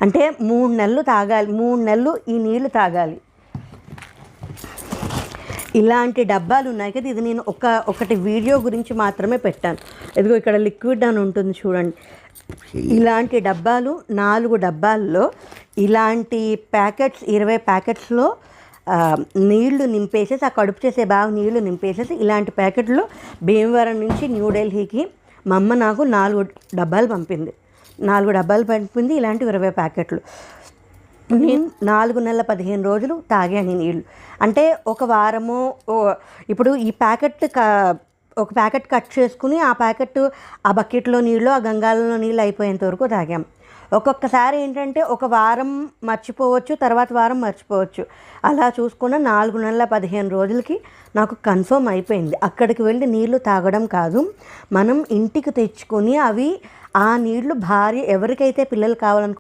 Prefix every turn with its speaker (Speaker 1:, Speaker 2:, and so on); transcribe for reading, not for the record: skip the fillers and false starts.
Speaker 1: అంటే 3 నెలలు తాగాలి, 3 నెలలు ఈ నీళ్లు తాగాలి. ఇలాంటి డబ్బాలు ఉన్నాయి కదా, ఇది నేను ఒకటి వీడియో గురించి మాత్రమే పెట్టాను. ఇదిగో ఇక్కడ లిక్విడ్ అని ఉంటుంది చూడండి. ఇలాంటి డబ్బాలు 4 డబ్బాల్లో ఇలాంటి ప్యాకెట్స్ 20 ప్యాకెట్స్లో నీళ్లు నింపేసేసి, ఆ కడుపు చేసే బాగా నీళ్లు నింపేసేసి ఇలాంటి ప్యాకెట్లు భీమవరం నుంచి న్యూఢిల్లీకి మా అమ్మ నాకు 4 డబ్బాలు పంపింది. 4 డబ్బాలు పంపింది, ఇలాంటి 20 ప్యాకెట్లు. నేను 4 నెలల 15 రోజులు తాగాను నీళ్ళు. అంటే ఒక వారము, ఇప్పుడు ఈ ప్యాకెట్ ఒక ప్యాకెట్ కట్ చేసుకుని ఆ ప్యాకెట్ ఆ బకెట్లో నీళ్ళు, ఆ గంగాలలో నీళ్ళు అయిపోయేంత వరకు తాగాం. ఒక్కొక్కసారి ఏంటంటే ఒక వారం మర్చిపోవచ్చు, తర్వాత వారం మర్చిపోవచ్చు. అలా చూసుకున్న 4 నెలల 15 రోజులకి నాకు కన్ఫర్మ్ అయిపోయింది. అక్కడికి వెళ్ళి నీళ్లు తాగడం కాదు, మనం ఇంటికి తెచ్చుకొని అవి ఆ నీళ్లు ఎవరికైతే పిల్లలు కావాలనుకో